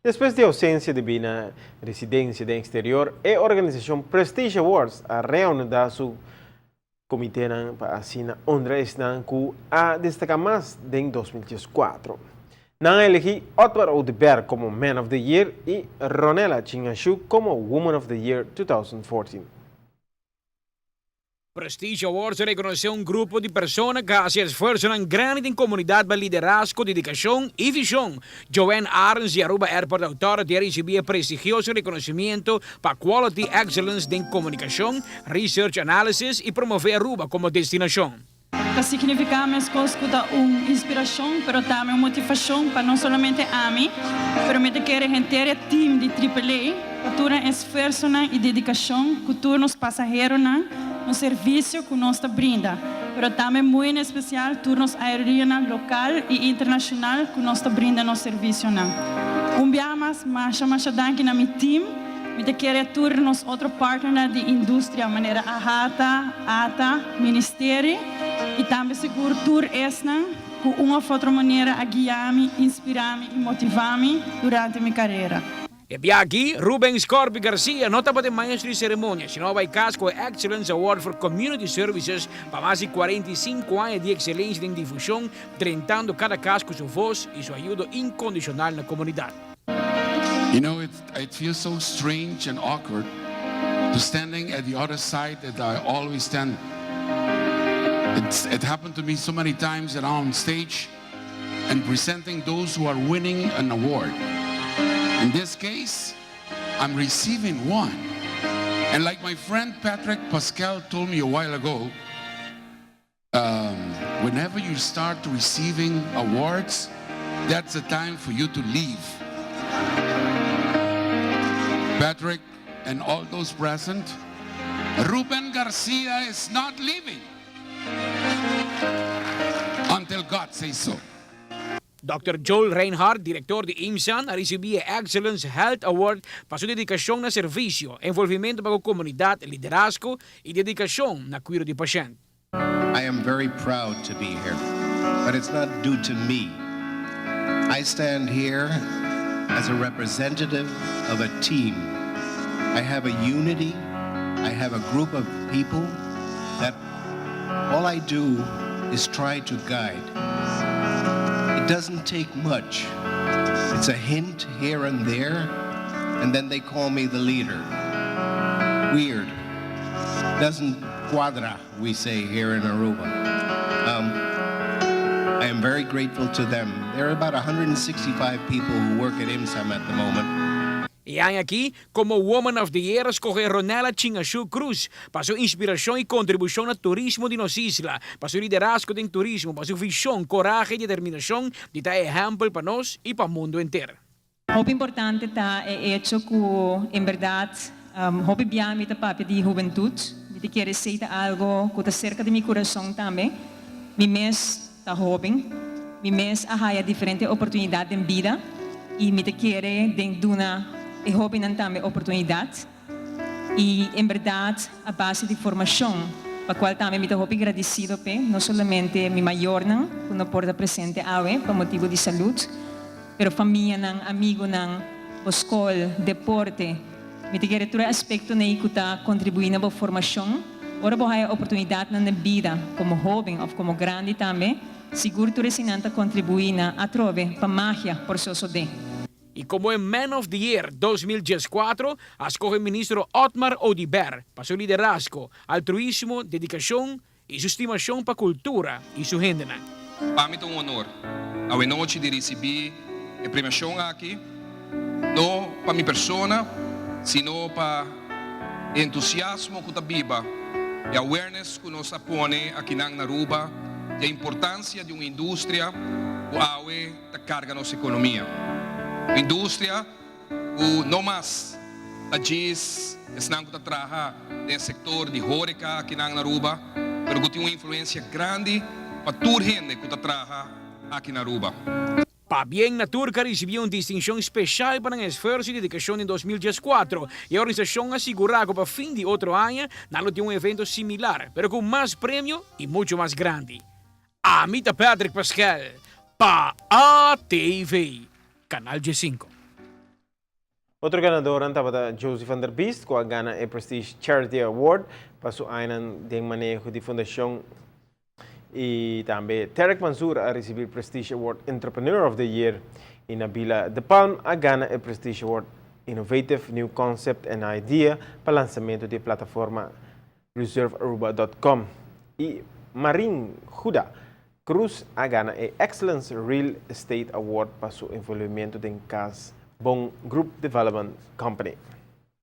Después de ausencia de Bina, residencia de exterior, a organización Prestige Awards a reunida su comité para asina Ondra Esnan que a destacar más en 2014. Nan elegí Otmar Odeberg como Man of the Year y Ronela Chingashu como Woman of the Year 2014. Prestige Awards reconoce un grupo de personas que se esfuerzan grande en comunidad para liderazgo, dedicación y visión. Joanne Arns y Aruba Airport Authority recibió prestigioso reconocimiento para Quality Excellence en comunicación, research analysis y promover Aruba como destinación. Que significa que escuta una inspiración, pero también una motivación para no solamente a mí, pero me quiere gente el team de AAA, cultura esfuerzo y dedicación, cultura nos pasajeros, no servicio que nos brinda, pero también muy en especial turnos aérea local y internacional que nos brinda no servicio. Día más danke a mi team, me quiere turnos otro partner de industria, manera ATA, ministerio, e também seguro tour esta com uma ou outra maneira a guiar-me, inspirar-me e motivar-me durante minha carreira. E aqui, Rubens Corby Garcia, não estava de maestro de cerimônia, sino vai casco Excellence Award for Community Services para mais de 45 anos de excelência em difusão, tentando cada casco sua voz e sua ajuda incondicional na comunidade. You know, it feels so strange and awkward to standing at the other side that I always stand. It happened to me so many times that I'm on stage and presenting those who are winning an award. In this case, I'm receiving one. And like my friend Patrick Pascal told me a while ago, whenever you start receiving awards, that's the time for you to leave. Patrick and all those present, Ruben Garcia is not leaving until God says so. Dr. Joel Reinhardt, director de IMSAN, recibió Excellence Health Award para su dedicación na servicio, envolvimiento para la comunidad, liderazgo y dedicación na cuidado de paciente. I am very proud to be here, but it's not due to me. I stand here as a representative of a team. I have a unity, I have a group of people that all I do is try to guide. It doesn't take much. It's a hint here and there, and then they call me the leader. Weird. Doesn't cuadra, we say here in Aruba. I am very grateful to them. There are about 165 people who work at IMSAM at the moment. Y aquí, como Woman of the Year, escoge Ronela Chingashu Cruz para su inspiración y contribución al turismo de nuestra isla, para su liderazgo en turismo, para su visión, coraje y determinación de dar ejemplo para nos y para el mundo entero. Muito importante está hecho que, en verdad, hobby bien mi papel de juventud, me quiere decir algo que está cerca de mi corazón también. Mi mes está joven, mi mes hay diferentes oportunidades en vida y me quiere de una joven também oportunidade e em verdade a base de formação para qual também me estou agradecido não somente mi maior não que não pode presente awe por motivo de saúde, pero família não amigo não escola deporte me quero todo aspecto nem que está contribuindo para formação ora vou ter oportunidade na vida como jovem ou como grande também seguro tu resinanta contribuir a trove para magia por so de. Y como en Man of the Year 2014, escoge el ministro Otmar Odeberg para su liderazgo, altruismo, dedicación y su estimación para cultura y su gente. Para mim é um honor a noite de receber a premiação aqui, não para minha persona, sino para o entusiasmo que está viva e a awareness que nos apone aqui na Aruba e a importância de uma indústria que carga nossa economia. A indústria, não mais a GIS, estão a trabalhar no setor de Horeca aqui na Aruba, mas que tem uma influência grande para toda a gente que trabalha aqui na Aruba. Pa bien na Turca recibió una distinción especial para el esfuerzo y dedicación en 2014 y la organización aseguró que para fin de otro año no tiene un evento similar, pero con más premio y mucho más grande. Amita Patrick Pascal, pa ATV. Canal G5. Otro ganador estaba Josie van der Beest, que gana el Prestige Charity Award para su año de manejo de fundación. Y también Tarek Mansour a recibir Prestige Award Entrepreneur of the Year. Y Nabila De Palm a gana el Prestige Award Innovative New Concept and Idea para el lanzamiento de plataforma reservearuba.com. Y Marín Juda Cruz a gana el Excellence Real Estate Award para su envolvimiento en CAS Bon Group Development Company.